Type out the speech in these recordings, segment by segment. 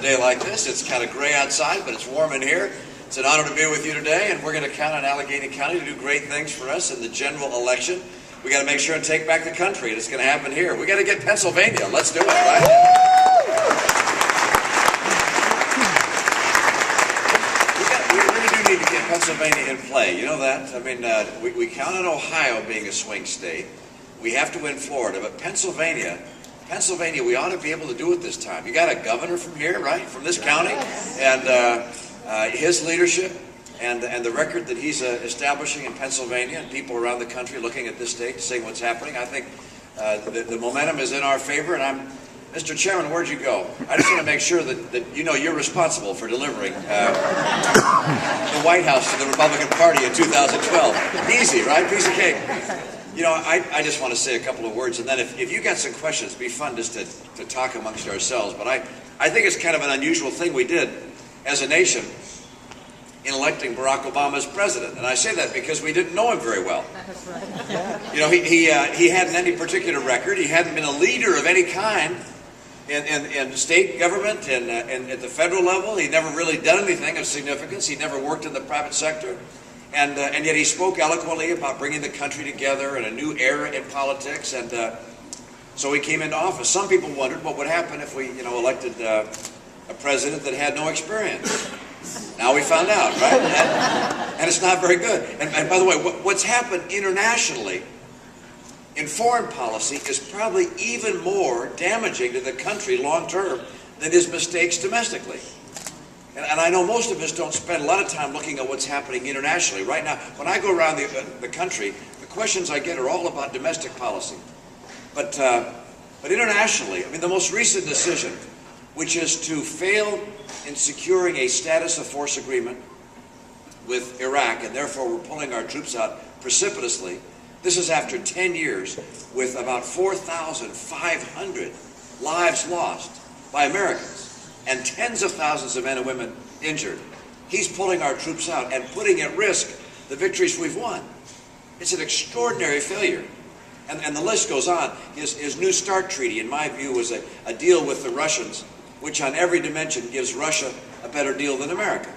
day like this. It's kind of gray outside, but it's warm in here. It's an honor to be with you today, and we're going to count on Allegheny County to do great things for us in the general election. We got to make sure and take back the country, and it's going to happen here. We got to get Pennsylvania. Let's do it, right? We really do need to get Pennsylvania in play. You know that? I mean, we count on Ohio being a swing state. We have to win Florida, but Pennsylvania, we ought to be able to do it this time. You got a governor from here, right? From this county, and his leadership and the record that he's establishing in Pennsylvania, and people around the country looking at this state, seeing what's happening. I think the momentum is in our favor, and Mr. Chairman, where'd you go? I just want to make sure that you know you're responsible for delivering the White House to the Republican Party in 2012. Easy, right? Piece of cake. You know, I just want to say a couple of words, and then if you got some questions, it'd be fun just to talk amongst ourselves. But I think it's kind of an unusual thing we did as a nation in electing Barack Obama as president. And I say that because we didn't know him very well. That's right. You know, he hadn't any particular record. He hadn't been a leader of any kind in state government and at the federal level. He'd never really done anything of significance. He never worked in the private sector. And yet he spoke eloquently about bringing the country together in a new era in politics. And so he came into office. Some people wondered what would happen if we, elected a president that had no experience. Now we found out, right? And it's not very good. And by the way, what's happened internationally in foreign policy is probably even more damaging to the country long term than his mistakes domestically. And I know most of us don't spend a lot of time looking at what's happening internationally. Right now, when I go around the country, the questions I get are all about domestic policy. But internationally, I mean, the most recent decision, which is to fail in securing a status of force agreement with Iraq, and therefore we're pulling our troops out precipitously. This is after 10 years with about 4,500 lives lost by Americans and tens of thousands of men and women injured. He's pulling our troops out and putting at risk the victories we've won. It's an extraordinary failure. And the list goes on. His New START treaty, in my view, was a deal with the Russians, which on every dimension gives Russia a better deal than America.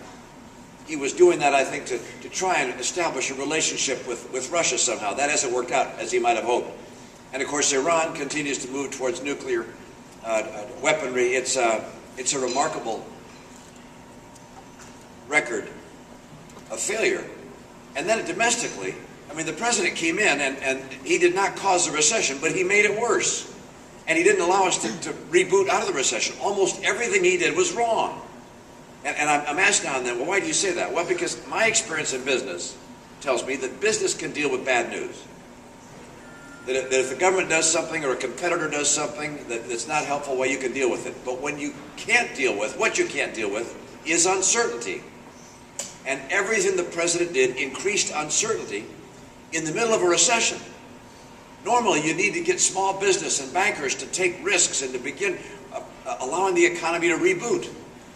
He was doing that, I think, to try and establish a relationship with Russia somehow. That hasn't worked out as he might have hoped. And of course, Iran continues to move towards nuclear weaponry. It's a remarkable record of failure. And then domestically, I mean, the president came in and he did not cause the recession, but he made it worse. And he didn't allow us to reboot out of the recession. Almost everything he did was wrong. And I'm asked now and then, well, why do you say that? Well, because my experience in business tells me that business can deal with bad news. That if the government does something or a competitor does something that's not helpful, well, you can deal with it. But when you can't deal with, what you can't deal with is uncertainty. And everything the president did increased uncertainty in the middle of a recession. Normally, you need to get small business and bankers to take risks and to begin allowing the economy to reboot.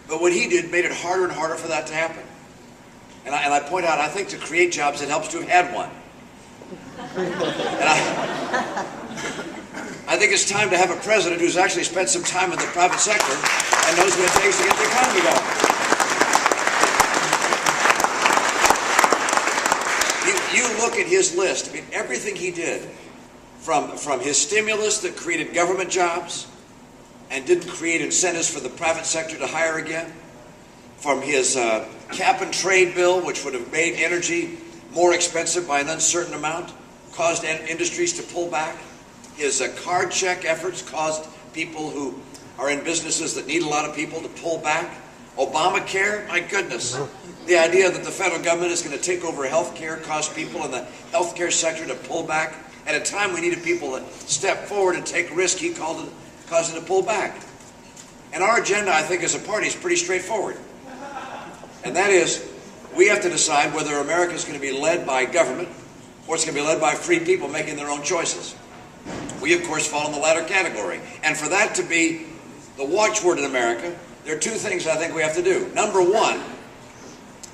But what he did made it harder and harder for that to happen. And I point out, I think to create jobs, it helps to have had one. And I think it's time to have a president who's actually spent some time in the private sector and knows what it takes to get the economy going. You look at his list, I mean, everything he did, from his stimulus that created government jobs and didn't create incentives for the private sector to hire again, from his cap and trade bill, which would have made energy more expensive by an uncertain amount, caused industries to pull back. His card check efforts caused people who are in businesses that need a lot of people to pull back. Obamacare, my goodness. The idea that the federal government is going to take over health care caused people in the healthcare sector to pull back. At a time we needed people to step forward and take risk, he caused it to pull back. And our agenda, I think, as a party is pretty straightforward. And that is, we have to decide whether America is going to be led by government or it's going to be led by free people making their own choices. We, of course, fall in the latter category. And for that to be the watchword in America, there are two things I think we have to do. Number one,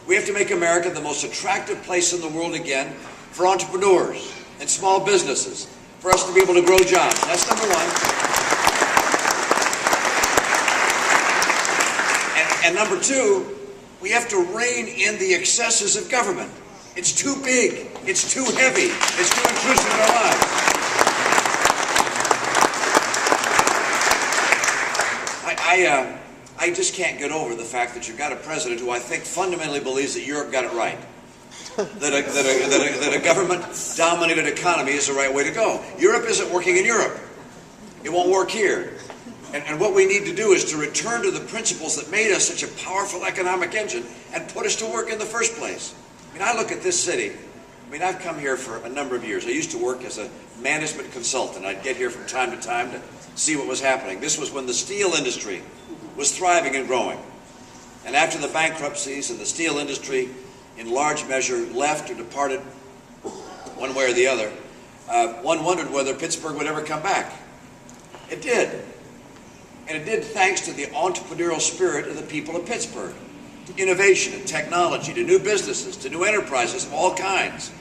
we have to make America the most attractive place in the world again for entrepreneurs and small businesses, for us to be able to grow jobs. That's number one. And number two, we have to rein in the excesses of government. It's too big. It's too heavy. It's too intrusive in our lives. I just can't get over the fact that you've got a president who I think fundamentally believes that Europe got it right. That a government-dominated economy is the right way to go. Europe isn't working in Europe. It won't work here. And what we need to do is to return to the principles that made us such a powerful economic engine and put us to work in the first place. I mean, I look at this city. I mean, I've come here for a number of years. I used to work as a management consultant. I'd get here from time to time to see what was happening. This was when the steel industry was thriving and growing. And after the bankruptcies and the steel industry, in large measure, left or departed one way or the other, one wondered whether Pittsburgh would ever come back. It did. And it did thanks to the entrepreneurial spirit of the people of Pittsburgh, to innovation and technology, to new businesses, to new enterprises of all kinds.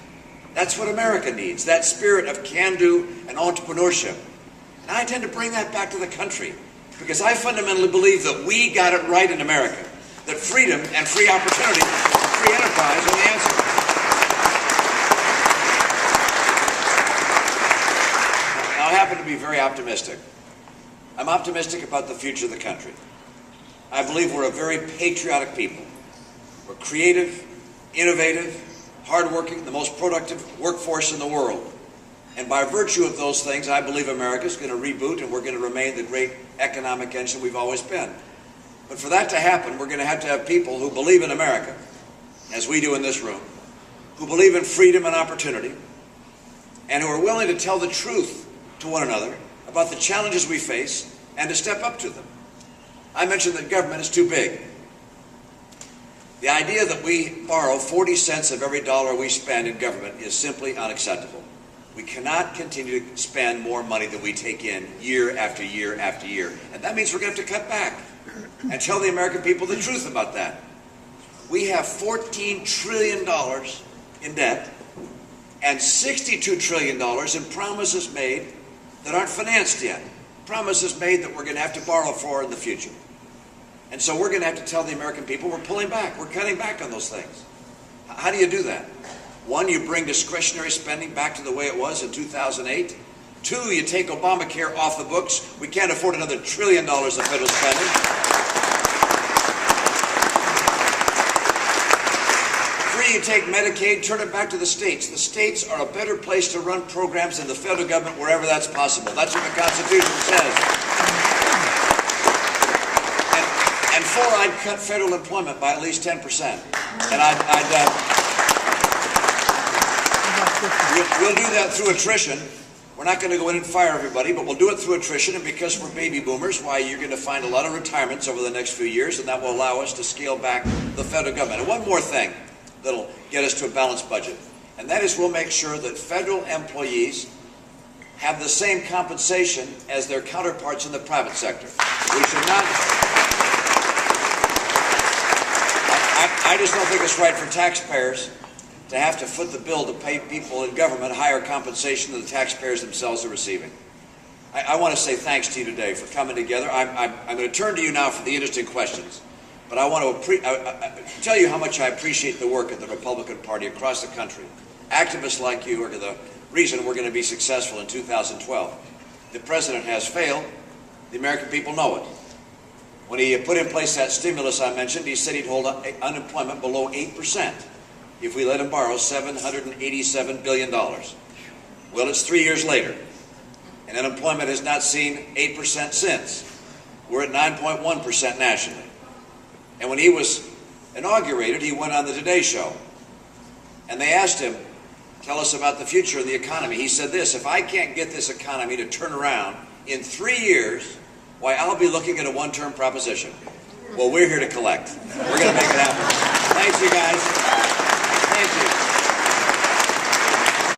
That's what America needs, that spirit of can-do and entrepreneurship. And I intend to bring that back to the country, because I fundamentally believe that we got it right in America, that freedom and free opportunity, free enterprise are the answer. Now, I happen to be very optimistic. I'm optimistic about the future of the country. I believe we're a very patriotic people. We're creative, innovative, hardworking, the most productive workforce in the world. And by virtue of those things, I believe America's going to reboot and we're going to remain the great economic engine we've always been. But for that to happen, we're going to have people who believe in America, as we do in this room, who believe in freedom and opportunity, and who are willing to tell the truth to one another about the challenges we face and to step up to them. I mentioned that government is too big. The idea that we borrow 40 cents of every dollar we spend in government is simply unacceptable. We cannot continue to spend more money than we take in year after year after year. And that means we're going to have to cut back and tell the American people the truth about that. We have $14 trillion in debt and $62 trillion in promises made that aren't financed yet. Promises made that we're going to have to borrow for in the future. And so we're going to have to tell the American people we're pulling back. We're cutting back on those things. How do you do that? One, you bring discretionary spending back to the way it was in 2008. Two, you take Obamacare off the books. We can't afford another $1 trillion of federal spending. Three, you take Medicaid, turn it back to the states. The states are a better place to run programs than the federal government wherever that's possible. That's what the Constitution says. And four, I'd cut federal employment by at least 10%. And we'll do that through attrition. We're not going to go in and fire everybody, but we'll do it through attrition, and because we're baby boomers, why, you're going to find a lot of retirements over the next few years, and that will allow us to scale back the federal government. And one more thing that'll get us to a balanced budget, and that is we'll make sure that federal employees have the same compensation as their counterparts in the private sector. We should not... I just don't think it's right for taxpayers to have to foot the bill to pay people in government higher compensation than the taxpayers themselves are receiving. I want to say thanks to you today for coming together. I'm going to turn to you now for the interesting questions, but I want to tell you how much I appreciate the work of the Republican Party across the country. Activists like you are the reason we're going to be successful in 2012. The president has failed. The American people know it. When he put in place that stimulus I mentioned, he said he'd hold unemployment below 8%. If we let him borrow $787 billion. Well, it's 3 years later, and unemployment has not seen 8% since. We're at 9.1% nationally. And when he was inaugurated, he went on the Today Show. And they asked him, tell us about the future of the economy. He said this: if I can't get this economy to turn around in 3 years, why, I'll be looking at a one-term proposition. Well, we're here to collect. We're going to make it happen. Thanks, you guys.